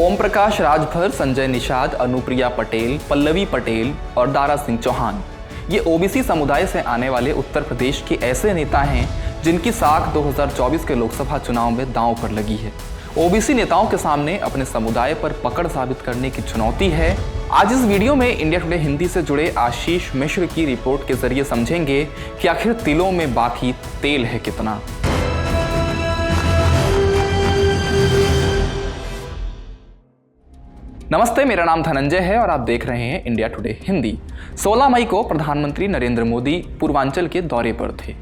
ओम प्रकाश राजभर, संजय निषाद, अनुप्रिया पटेल, पल्लवी पटेल और दारा सिंह चौहान ये ओबीसी समुदाय से आने वाले उत्तर प्रदेश के ऐसे नेता हैं जिनकी साख 2024 के लोकसभा चुनाव में दांव पर लगी है। ओबीसी नेताओं के सामने अपने समुदाय पर पकड़ साबित करने की चुनौती है। आज इस वीडियो में इंडिया टुडे हिंदी से जुड़े आशीष मिश्र की रिपोर्ट के जरिए समझेंगे कि आखिर तिलों में बाकी तेल है कितना। नमस्ते, मेरा नाम धनंजय है और आप देख रहे हैं इंडिया टुडे हिंदी। 16 मई को प्रधानमंत्री नरेंद्र मोदी पूर्वांचल के दौरे पर थे।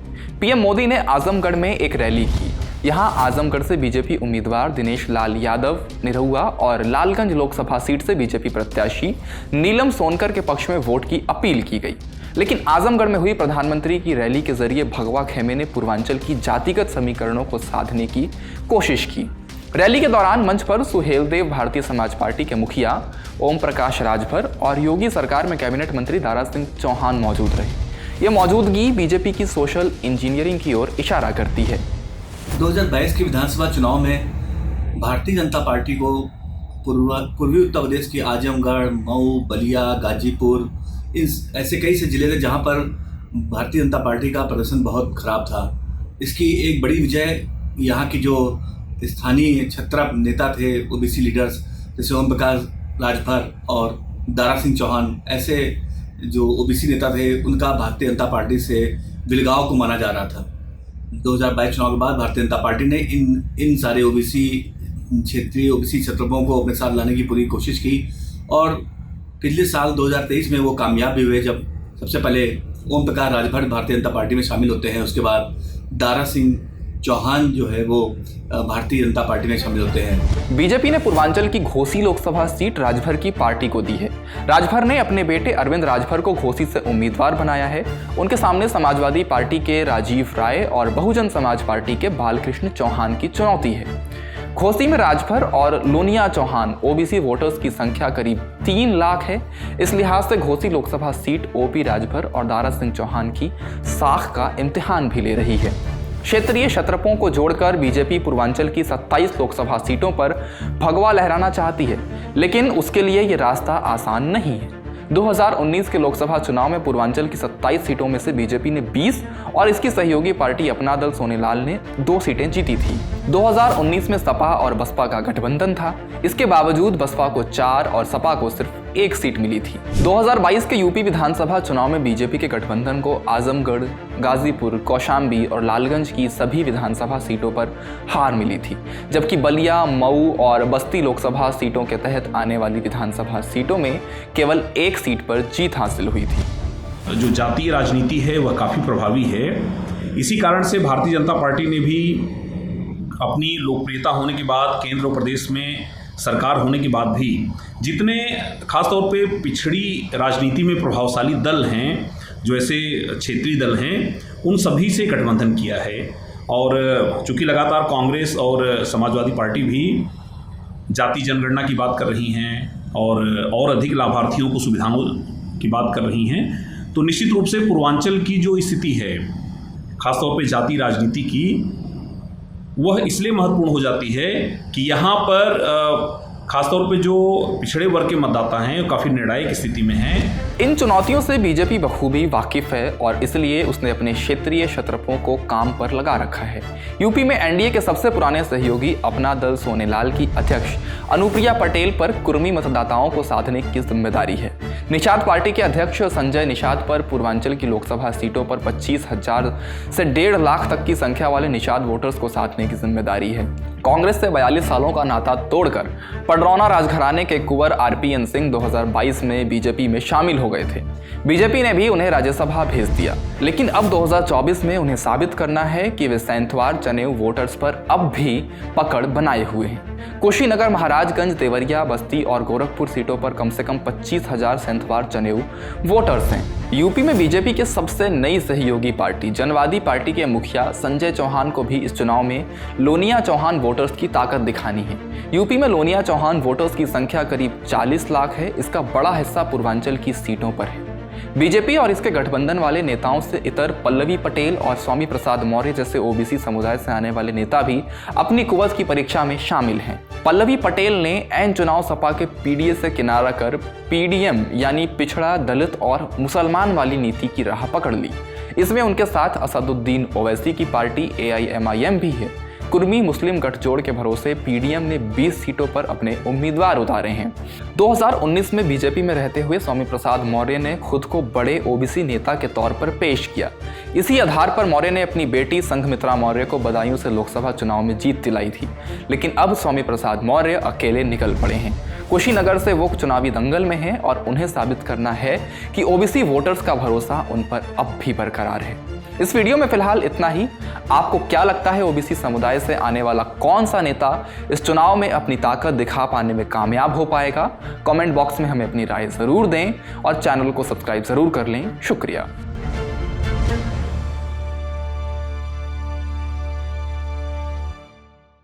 पीएम मोदी ने आजमगढ़ में एक रैली की। यहां आजमगढ़ से बीजेपी उम्मीदवार दिनेश लाल यादव निरहुआ और लालगंज लोकसभा सीट से बीजेपी प्रत्याशी नीलम सोनकर के पक्ष में वोट की अपील की गई। लेकिन आजमगढ़ में हुई प्रधानमंत्री की रैली के जरिए भगवा खेमे ने पूर्वांचल की जातिगत समीकरणों को साधने की कोशिश की। रैली के दौरान मंच पर सुहेलदेव भारतीय समाज पार्टी के मुखिया ओम प्रकाश राजभर और योगी सरकार में कैबिनेट मंत्री दारा सिंह चौहान मौजूद रहे। यह मौजूदगी बीजेपी की सोशल इंजीनियरिंग की ओर इशारा करती है। 2022 के विधानसभा चुनाव में भारतीय जनता पार्टी को पूर्वी उत्तर प्रदेश की आजमगढ़, मऊ, बलिया, गाजीपुर, ऐसे कई से जिले थे जहां पर भारतीय जनता पार्टी का प्रदर्शन बहुत खराब था। इसकी एक बड़ी वजह यहाँ की जो स्थानीय छत्रा नेता थे, ओबीसी लीडर्स जैसे ओम प्रकाश राजभर और दारा सिंह चौहान, ऐसे जो ओबीसी नेता थे उनका भारतीय जनता पार्टी से विलगाव को माना जा रहा था। 2022 चुनाव के बाद भारतीय जनता पार्टी ने इन सारे ओबीसी क्षेत्रीय ओबीसी छत्रपों को अपने साथ लाने की पूरी कोशिश की और पिछले साल 2023 में वो कामयाब भी हुए, जब सबसे पहले ओम प्रकाश राजभर भारतीय जनता पार्टी में शामिल होते हैं। उसके बाद दारा सिंह चौहान जो है वो भारतीय जनता पार्टी में शामिल होते हैं। बीजेपी ने पूर्वांचल की घोसी लोकसभा सीट राजभर की पार्टी को दी है। राजभर ने अपने बेटे अरविंद राजभर को घोसी से उम्मीदवार बनाया है। उनके सामने समाजवादी पार्टी के राजीव राय और बहुजन समाज पार्टी के बालकृष्ण चौहान की चुनौती है। घोसी में राजभर और लोनिया चौहान ओबीसी वोटर्स की संख्या करीब 3 लाख है। इस लिहाज से घोसी लोकसभा सीट ओपी राजभर और दारा सिंह चौहान की साख का इम्तिहान भी ले रही है। क्षेत्रीय क्षत्रपों को जोड़कर बीजेपी पूर्वांचल की 27 लोकसभा सीटों पर भगवा लहराना चाहती है, लेकिन उसके लिए ये रास्ता आसान नहीं है। 2019 के लोकसभा चुनाव में पूर्वांचल की 27 सीटों में से बीजेपी ने 20 और इसकी सहयोगी पार्टी अपना दल सोनेलाल ने 2 सीटें जीती थी। 2019 में सपा और बसपा का गठबंधन था। इसके बावजूद बसपा को 4 और सपा को सिर्फ 1 सीट मिली थी। 2022 के यूपी विधानसभा चुनाव में बीजेपी के गठबंधन को आजमगढ़, गाजीपुर, कौशाम्बी और लालगंज की सभी विधानसभा सीटों पर हार मिली थी, जबकि बलिया, मऊ और बस्ती लोकसभा सीटों के तहत आने वाली विधानसभा सीटों में केवल 1 सीट पर जीत हासिल हुई थी। जो जातीय राजनीति है वह काफ़ी प्रभावी है। इसी कारण से भारतीय जनता पार्टी ने भी अपनी लोकप्रियता होने के बाद, केंद्र और प्रदेश में सरकार होने के बाद भी, जितने खासतौर पे पिछड़ी राजनीति में प्रभावशाली दल हैं, जो ऐसे क्षेत्रीय दल हैं, उन सभी से गठबंधन किया है। और चूँकि लगातार कांग्रेस और समाजवादी पार्टी भी जाति जनगणना की बात कर रही हैं और अधिक लाभार्थियों को सुविधाओं की बात कर रही हैं, तो निश्चित रूप से पूर्वांचल की जो स्थिति है खासतौर पे जाति राजनीति की, वह इसलिए महत्वपूर्ण हो जाती है कि यहाँ पर खासतौर पे जो पिछड़े वर्ग के मतदाता हैं वो काफ़ी निर्णायक स्थिति में हैं। इन चुनौतियों से बीजेपी बखूबी वाकिफ है और इसलिए उसने अपने क्षेत्रीय क्षत्रपों को काम पर लगा रखा है। यूपी में एनडीए के सबसे पुराने सहयोगी अपना दल सोनेलाल की अध्यक्ष अनुप्रिया पटेल पर कुर्मी मतदाताओं को साधने की जिम्मेदारी है। निषाद पार्टी के अध्यक्ष संजय निषाद पर पूर्वांचल की लोकसभा सीटों पर 25,000 से 1.5 लाख तक की संख्या वाले निषाद वोटर्स को साधने की जिम्मेदारी है। कांग्रेस से 42 सालों का नाता तोड़कर पडरौना राजघराने के कुंवर आरपीएन सिंह 2022 में बीजेपी में शामिल हो गए थे। बीजेपी ने भी उन्हें राज्यसभा भेज दिया, लेकिन अब 2024 में उन्हें साबित करना है कि वे सैंथवार जनेऊ वोटर्स पर अब भी पकड़ बनाए हुए हैं। कुशीनगर, महाराजगंज, देवरिया, बस्ती और गोरखपुर सीटों पर कम से कम 25,000 सैंथवार जनेऊ वोटर्स हैं। यूपी में बीजेपी के सबसे नई सहयोगी पार्टी जनवादी पार्टी के मुखिया संजय चौहान को भी इस चुनाव में लोनिया चौहान वोटर्स की ताकत दिखानी है। यूपी में लोनिया चौहान वोटर्स की संख्या करीब 40 लाख है। इसका बड़ा हिस्सा पूर्वांचल की सीटों पर है। बीजेपी और इसके गठबंधन वाले नेताओं से इतर पल्लवी पटेल और स्वामी प्रसाद मौर्य जैसे ओबीसी समुदाय से आने वाले नेता भी अपनी कुवत की परीक्षा में शामिल हैं। पल्लवी पटेल ने ऐन चुनाव सपा के पीडीए से किनारा कर पीडीएम यानी पिछड़ा, दलित और मुसलमान वाली नीति की राह पकड़ ली। इसमें उनके साथ असदुद्दीन ओवैसी की पार्टी AIMIM भी है। कुर्मी मुस्लिम गठजोड़ के भरोसे पीडीएम ने 20 सीटों पर अपने उम्मीदवार उतारे हैं। 2019 में बीजेपी में रहते हुए स्वामी प्रसाद मौर्य ने खुद को बड़े ओबीसी नेता के तौर पर पेश किया। इसी आधार पर मौर्य ने अपनी बेटी संघमित्रा मौर्य को बदायूं से लोकसभा चुनाव में जीत दिलाई थी। लेकिन अब स्वामी प्रसाद मौर्य अकेले निकल पड़े हैं। कुशीनगर से वो चुनावी दंगल में हैं और उन्हें साबित करना है कि ओबीसी वोटर्स का भरोसा उन पर अब भी बरकरार है। इस वीडियो में फिलहाल इतना ही। आपको क्या लगता है ओबीसी समुदाय से आने वाला कौन सा नेता इस चुनाव में अपनी ताकत दिखा पाने में कामयाब हो पाएगा? कमेंट बॉक्स में हमें अपनी राय ज़रूर दें और चैनल को सब्सक्राइब ज़रूर कर लें। शुक्रिया।